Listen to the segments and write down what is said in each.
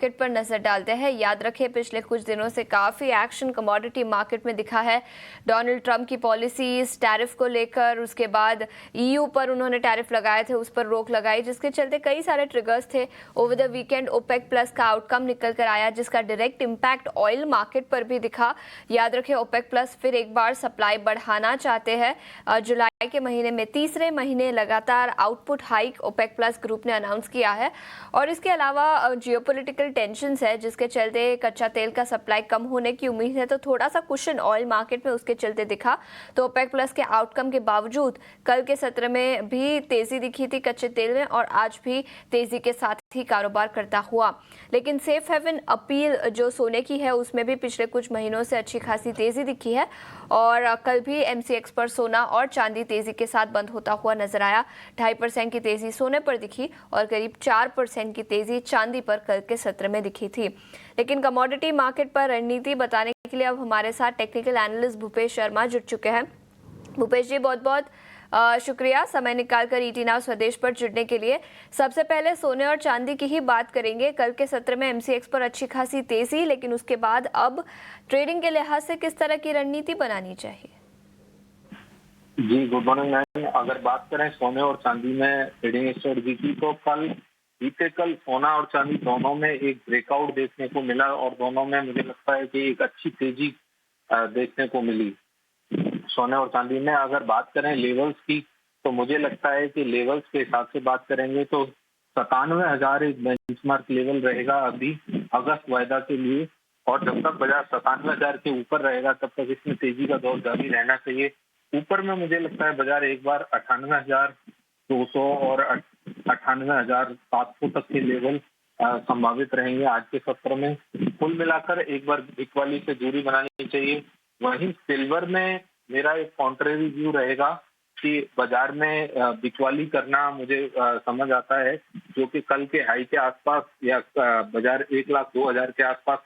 Market पर नजर डालते हैं। याद रखें पिछले कुछ दिनों से काफी एक्शन कमोडिटी मार्केट में दिखा है। डोनाल्ड ट्रंप की पॉलिसीज, टैरिफ को लेकर, उसके बाद ईयू पर उन्होंने टैरिफ लगाए थे, उस पर रोक लगाई, जिसके चलते कई सारे ट्रिगर्स थे। Over the weekend OPEC plus का आउटकम निकल कर आया, जिसका डायरेक्ट इंपैक्ट ऑयल मार्केट पर भी दिखा। याद रखें ओपेक प्लस फिर एक बार सप्लाई बढ़ाना चाहते हैं। जुलाई के महीने में तीसरे महीने लगातार output hike OPEC plus group ने अनाउंस किया है। और इसके अलावा जियोपॉलिटिकल टेंशंस है, जिसके चलते कच्चा तेल का सप्लाई कम होने की उम्मीद है, तो थोड़ा सा कुशन ऑयल मार्केट में उसके चलते दिखा। तो ओपेक प्लस के आउटकम के बावजूद कल के सत्र में भी तेजी दिखी थी कच्चे तेल में, और आज भी तेजी के साथ ही कारोबार करता हुआ। लेकिन सेफ हेवन अपील जो सोने की है, उसमें भी पिछले कुछ महीनों से अच्छी खासी तेजी दिखी है। और कल भी एमसीएक्स पर सोना और चांदी तेजी के साथ बंद होता हुआ नजर आया। 2.5% की तेजी सोने पर दिखी और करीब 4% की तेजी चांदी पर कल के सत्र में दिखी थी। लेकिन कमोडिटी मार्केट पर रणनीति बताने के लिए अब हमारे साथ टेक्निकल एनालिस्ट भूपेश शर्मा जुड़ चुके हैं। भूपेश जी, बहुत बहुत शुक्रिया समय निकालकर ईटी नाउ स्वदेश पर जुड़ने के लिए। सबसे पहले सोने और चांदी की ही बात करेंगे। कल के सत्र में एमसीएक्स पर अच्छी खासी तेजी, लेकिन उसके बाद अब ट्रेडिंग के लिहाज से किस तरह की रणनीति बनानी चाहिए? जी, गुड मॉर्निंग मैम। अगर बात करें सोने और चांदी में ट्रेडिंग स्ट्रेटजी की, तो बीते कल सोना और चांदी दोनों में एक ब्रेकआउट देखने को मिला और दोनों में मुझे लगता है कि एक अच्छी तेजी देखने को मिली। सोने और चांदी में अगर बात करें लेवल्स की, तो मुझे लगता है कि लेवल्स के हिसाब से बात करेंगे तो 97,000 एक बेंचमार्क लेवल रहेगा अभी अगस्त वायदा के लिए। और जब तक बाजार 97,000 के ऊपर रहेगा तब तक इसमें तेजी का दौर जारी रहना चाहिए। ऊपर में मुझे लगता है बाजार एक बार 98,200 और 98,700 तक के लेवल संभावित रहेंगे आज के सत्र में। कुल मिलाकर एक बार बिकवाली से दूरी बनानी चाहिए। वहीं सिल्वर में मेरा एक कॉन्ट्रेरी व्यू रहेगा कि बाजार में बिकवाली करना मुझे समझ आता है, जो कि कल के हाई के आसपास या बाजार 1,02,000 के आसपास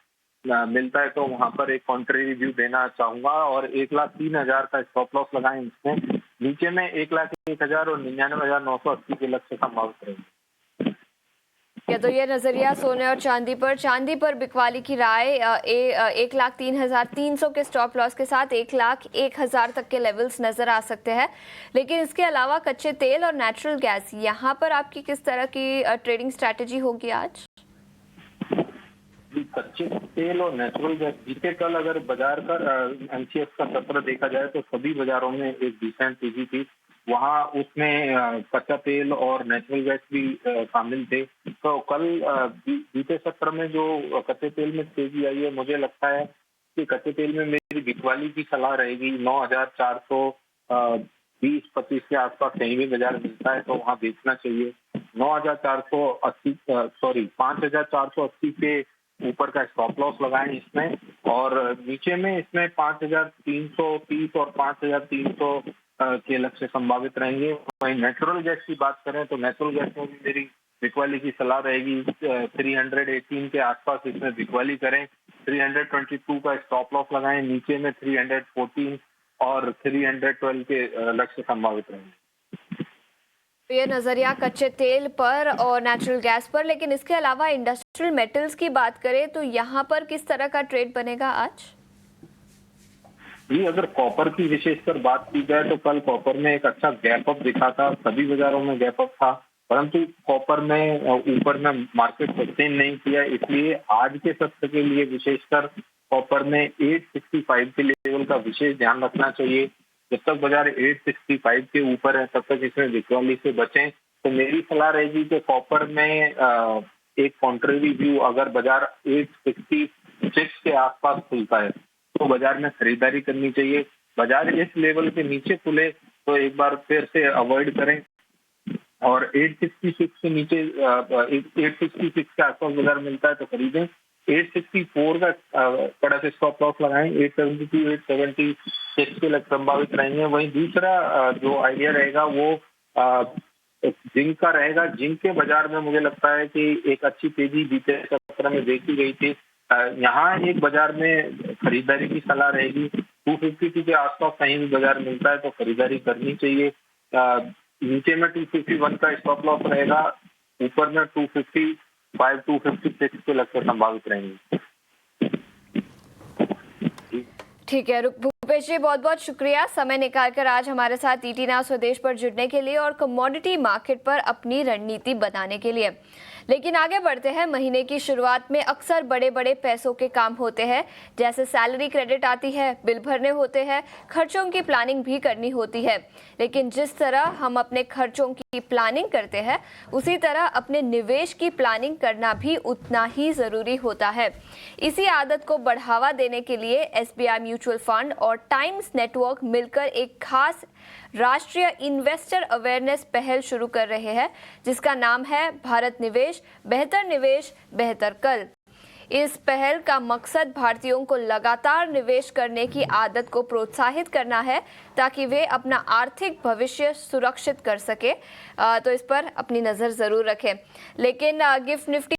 मिलता है, तो वहां पर एक कॉन्ट्रेरी व्यू देना चाहूंगा और 1,03,000 का स्टॉप लॉस लगाएं। इसमें नीचे में 1,01,000 और 99,980 के लक्ष्य संभावित रहेंगे। तो ये नजरिया सोने और चांदी पर बिकवाली की राय 1,03,300 के स्टॉप लॉस के साथ 1,01,000 तक के लेवल्स नजर आ सकते हैं। लेकिन इसके अलावा कच्चे तेल और नेचुरल गैस, यहाँ पर आपकी किस तरह की ट्रेडिंग स्ट्रैटेजी होगी आज? कच्चे तेल और नेचुरल गैस बीते कल अगर बाजार का एमसीएक्स का सत्र देखा जाए तो सभी बाजारों में एक डिसेंट तेजी थी। वहाँ उसमें कच्चा तेल और नेचुरल गैस भी शामिल थे। तो कल बीते सत्र में जो कच्चे तेल में तेजी आई है, मुझे लगता है कि कच्चे तेल में मेरी बिकवाली की सलाह रहेगी। 9,420-25 के आसपास कहीं भी बाजार मिलता है तो वहाँ बेचना चाहिए। 5,480 के ऊपर का स्टॉप लॉस लगाएं इसमें, और नीचे में इसमें 5,330 और 5,300 के लक्ष्य संभावित रहेंगे। वहीं नेचुरल गैस की बात करें तो नेचुरल गैस में भी मेरी बिकवाली की सलाह रहेगी। 318 के आसपास इसमें बिकवाली करें। 322 का स्टॉप लॉस लगाएं, नीचे में 314 और 312 के लक्ष्य संभावित रहेंगे। ये नजरिया कच्चे तेल पर और नेचुरल गैस पर। लेकिन इसके अलावा इंडस्ट्रियल मेटल्स की बात करें तो यहाँ पर किस तरह का ट्रेड बनेगा आज? जी, अगर कॉपर की विशेषकर बात की जाए तो कल कॉपर में एक अच्छा गैप अप दिखा था। सभी बाजारों में गैप अप था, परंतु कॉपर में ऊपर में मार्केट सस्टेन नहीं किया। इसलिए आज के सत्र के लिए विशेषकर कॉपर में 865 के लेवल का विशेष ध्यान रखना चाहिए। जब तक बाजार 865 के ऊपर है तब तक इसमें बिकवाली से बचें। तो मेरी सलाह रहेगी कि कॉपर में एक कॉन्ट्रेरी व्यू अगर बाजार 866 के आसपास खुलता है तो बाजार में खरीदारी करनी चाहिए। बाजार इस लेवल के नीचे खुले तो एक बार फिर से अवॉइड करें, और 866 के नीचे 866 के आसपास बाजार मिलता है तो खरीदें। 864 का कड़ा से स्टॉप लॉस लगाएं। 872, 876 के लक्ष्य संभावित रहेंगे। वहीं दूसरा जो आइडिया रहेगा वो जिंक का रहेगा। जिंक के बाजार में मुझे लगता है कि एक अच्छी तेजी बीते सत्र में देखी गई थी। यहाँ एक बाजार में खरीदारी की सलाह रहेगी। 252 के आसपास कहीं भी बाजार मिलता है तो खरीदारी करनी चाहिए। नीचे में 251 का स्टॉप लॉस रहेगा, ऊपर में 250 5256 पे लगकर संभावित रहेंगे। ठीक है भूपेश जी, बहुत बहुत शुक्रिया समय निकालकर आज हमारे साथ ईटी नाउ स्वदेश पर जुड़ने के लिए और कमोडिटी मार्केट पर अपनी रणनीति बनाने के लिए। लेकिन आगे बढ़ते हैं। महीने की शुरुआत में अक्सर बड़े बड़े पैसों के काम होते हैं, जैसे सैलरी क्रेडिट आती है, बिल भरने होते हैं, खर्चों की प्लानिंग भी करनी होती है। लेकिन जिस तरह हम अपने खर्चों की प्लानिंग करते हैं, उसी तरह अपने निवेश की प्लानिंग करना भी उतना ही जरूरी होता है। इसी आदत को बढ़ावा देने के लिए एसबीआई म्यूचुअल फंड और टाइम्स नेटवर्क मिलकर एक खास राष्ट्रीय इन्वेस्टर अवेयरनेस पहल शुरू कर रहे हैं, जिसका नाम है भारत निवेश, बेहतर कल। इस पहल का मकसद भारतीयों को लगातार निवेश करने की आदत को प्रोत्साहित करना है, ताकि वे अपना आर्थिक भविष्य सुरक्षित कर सके। तो इस पर अपनी नज़र ज़रूर रखें। लेकिन गिफ्ट निफ्टी